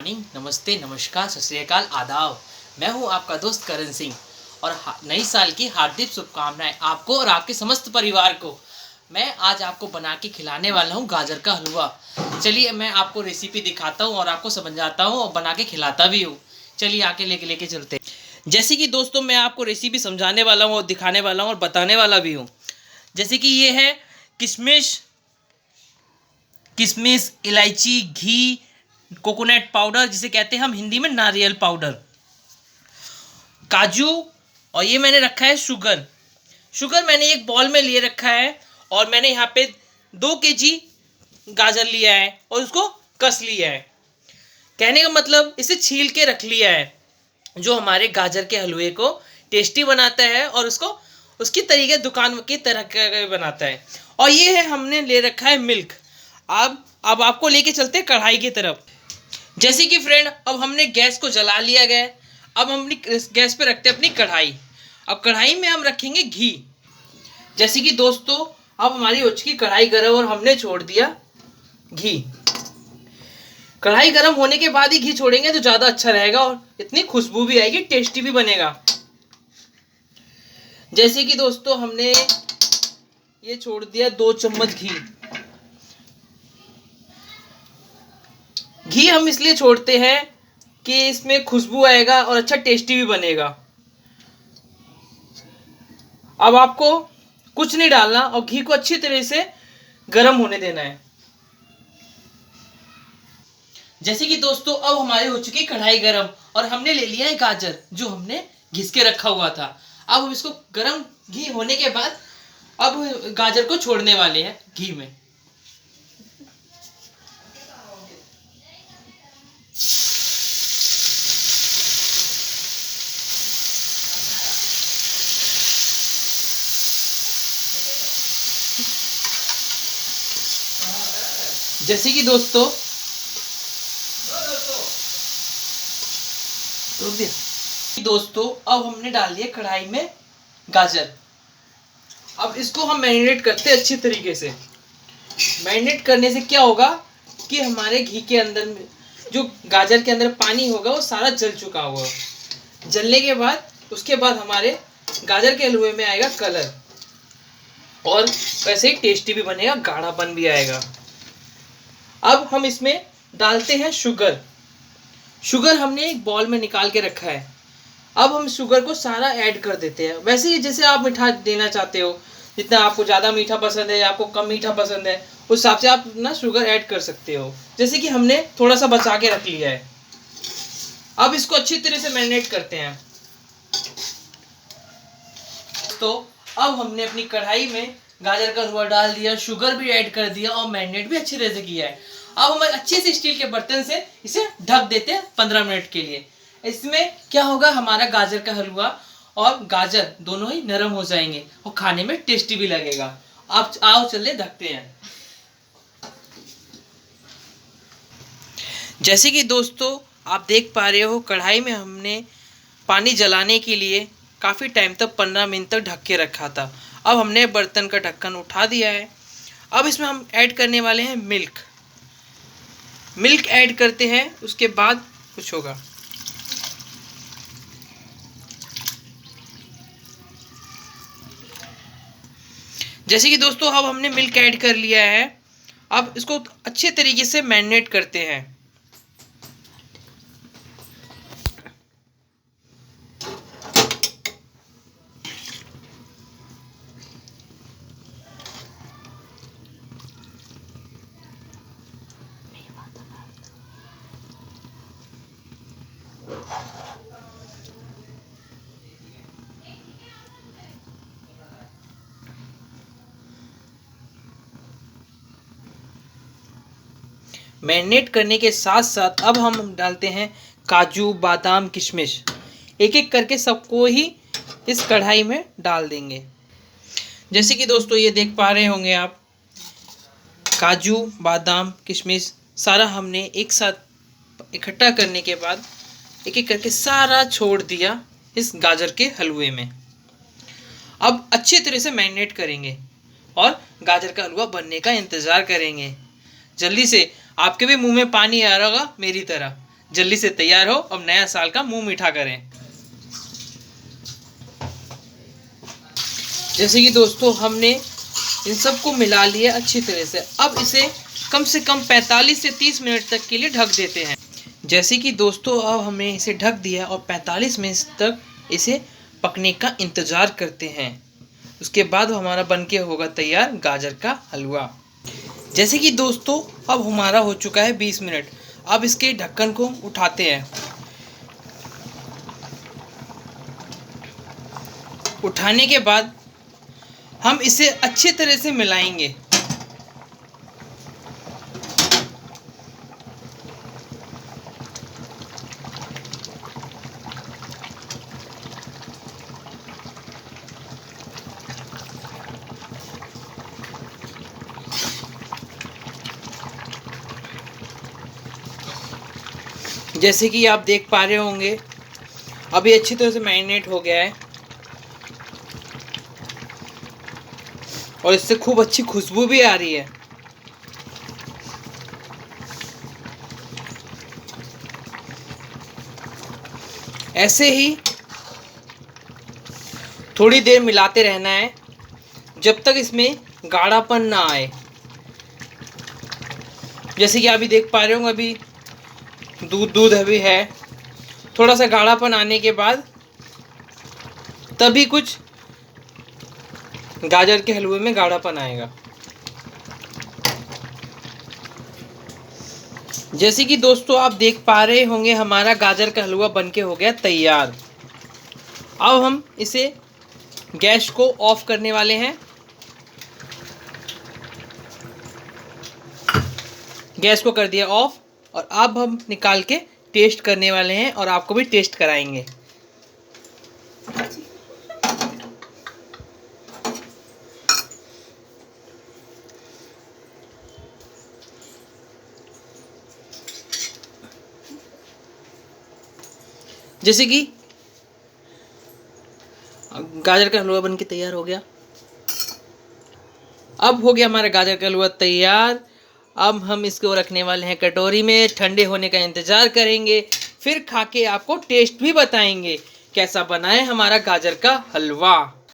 Morning, नमस्ते, नमस्कार, सत श्री अकाल, आदाब। मैं हूं आपका दोस्त करण सिंह और नई साल की हार्दिक शुभकामनाएं आपको और आपके समस्त परिवार को। मैं आज आपको बना के खिलाने वाला हूं गाजर का हलवा। चलिए मैं आपको रेसिपी दिखाता हूं और आपको समझाता हूं और बना के खिलाता भी हूं। चलिए आके लेके चलते हैं। जैसे कि दोस्तों मैं आपको रेसिपी समझाने वाला हूँ और दिखाने वाला हूँ और बताने वाला भी हूँ। जैसे कि ये है किशमिश, किशमिश, इलायची, घी, कोकोनट पाउडर जिसे कहते हैं हम हिंदी में नारियल पाउडर, काजू, और ये मैंने रखा है शुगर। शुगर मैंने एक बॉल में लिए रखा है और मैंने यहाँ पे 2 kg गाजर लिया है और उसको कस लिया है। कहने का मतलब इसे छील के रख लिया है, जो हमारे गाजर के हलवे को टेस्टी बनाता है और उसको उसकी तरीके दुकान की तरह का बनाता है। और ये है हमने ले रखा है मिल्क। अब आपको लेके चलते हैं कढ़ाई की तरफ। जैसे कि फ्रेंड अब हमने गैस को जला लिया गया। अब हम अपनी गैस पे रखते हैं अपनी कढ़ाई। अब कढ़ाई में हम रखेंगे घी। जैसे कि दोस्तों अब हमारी हो चुकी कढ़ाई गर्म और हमने छोड़ दिया घी। कढ़ाई गर्म होने के बाद ही घी छोड़ेंगे तो ज़्यादा अच्छा रहेगा और इतनी खुशबू भी आएगी, टेस्टी भी बनेगा। जैसे कि दोस्तों हमने ये छोड़ दिया 2 चम्मच घी। घी हम इसलिए छोड़ते हैं कि इसमें खुशबू आएगा और अच्छा टेस्टी भी बनेगा। अब आपको कुछ नहीं डालना और घी को अच्छी तरह से गर्म होने देना है। जैसे कि दोस्तों अब हमारी हो चुकी कढ़ाई गर्म और हमने ले लिया है गाजर जो हमने घिस के रखा हुआ था। अब हम इसको गर्म घी होने के बाद अब गाजर को छोड़ने वाले हैं घी में। जैसे कि दोस्तों रोक दिया। दोस्तों अब हमने डाल दिया कढ़ाई में गाजर। अब इसको हम मैरिनेट करते हैं अच्छी तरीके से। मैरिनेट करने से क्या होगा कि हमारे घी के अंदर में जो गाजर के अंदर पानी होगा वो सारा जल चुका होगा। जलने के बाद उसके बाद हमारे गाजर के हलवे में आएगा कलर और वैसे ही टेस्टी भी बनेगा, गाढ़ापन भी आएगा। अब हम इसमें डालते हैं शुगर। शुगर हमने एक बॉल में निकाल के रखा है। अब हम शुगर को सारा ऐड कर देते हैं। वैसे ही जैसे आप मीठा देना चाहते हो, जितना आपको ज़्यादा मीठा पसंद है या आपको कम मीठा पसंद है उस हिसाब से आप ना शुगर ऐड कर सकते हो। जैसे कि हमने थोड़ा सा बचा के रख लिया है। अब इसको अच्छी तरह से मैरिनेट करते हैं। तो अब हमने अपनी कढ़ाई में गाजर का हलवा डाल दिया, शुगर भी ऐड कर दिया और मैरिनेट भी अच्छी तरह से किया है। अब हम अच्छे से स्टील के बर्तन से इसे ढक देते हैं 15 मिनट के लिए। इसमें क्या होगा, हमारा गाजर का हलवा और गाजर दोनों ही नरम हो जाएंगे और खाने में टेस्टी भी लगेगा। अब आओ चले ढकते हैं। जैसे कि दोस्तों आप देख पा रहे हो कढ़ाई में हमने पानी जलाने के लिए काफ़ी टाइम तक 15 मिनट तक ढक के रखा था। अब हमने बर्तन का ढक्कन उठा दिया है। अब इसमें हम ऐड करने वाले हैं मिल्क। मिल्क ऐड करते हैं, उसके बाद कुछ होगा। जैसे कि दोस्तों अब हमने मिल्क ऐड कर लिया है। अब इसको अच्छे तरीके से मैरिनेट करते हैं। मैरिनेट करने के साथ साथ अब हम डालते हैं काजू, बादाम, किशमिश। एक एक करके सबको ही इस कढ़ाई में डाल देंगे। जैसे कि दोस्तों ये देख पा रहे होंगे आप, काजू, बादाम, किशमिश सारा हमने एक साथ इकट्ठा करने के बाद एक एक करके सारा छोड़ दिया इस गाजर के हलवे में। अब अच्छी तरह से मैरिनेट करेंगे और गाजर का हलवा बनने का इंतज़ार करेंगे। जल्दी से, आपके भी मुंह में पानी आ रहा होगा मेरी तरह। जल्दी से तैयार हो, अब नया साल का मुंह मीठा करें। जैसे कि दोस्तों हमने इन सबको मिला लिया अच्छी तरह से। अब इसे कम से कम 45 से 30 मिनट तक के लिए ढक देते हैं। जैसे कि दोस्तों अब हमने इसे ढक दिया और 45 मिनट तक इसे पकने का इंतज़ार करते हैं। उसके बाद हमारा बनके होगा तैयार गाजर का हलवा। जैसे कि दोस्तों अब हमारा हो चुका है 20 मिनट। अब इसके ढक्कन को उठाते हैं। उठाने के बाद हम इसे अच्छी तरह से मिलाएंगे। जैसे कि आप देख पा रहे होंगे अब ये अच्छी तरह से मैरिनेट हो गया है और इससे खूब अच्छी खुशबू भी आ रही है। ऐसे ही थोड़ी देर मिलाते रहना है जब तक इसमें गाढ़ापन ना आए। जैसे कि आप भी देख पा रहे होंगे अभी दूध अभी है। थोड़ा सा गाढ़ापन आने के बाद तभी कुछ गाजर के हलवे में गाढ़ापन आएगा। जैसे कि दोस्तों आप देख पा रहे होंगे हमारा गाजर का हलवा बनके हो गया तैयार। अब हम इसे गैस को ऑफ करने वाले हैं। गैस को कर दिया ऑफ और अब हम निकाल के टेस्ट करने वाले हैं और आपको भी टेस्ट कराएंगे। जैसे कि गाजर का हलवा बनके तैयार हो गया। अब हो गया हमारा गाजर का हलवा तैयार। अब हम इसको रखने वाले हैं कटोरी में, ठंडे होने का इंतज़ार करेंगे, फिर खा के आपको टेस्ट भी बताएंगे कैसा बना है हमारा गाजर का हलवा।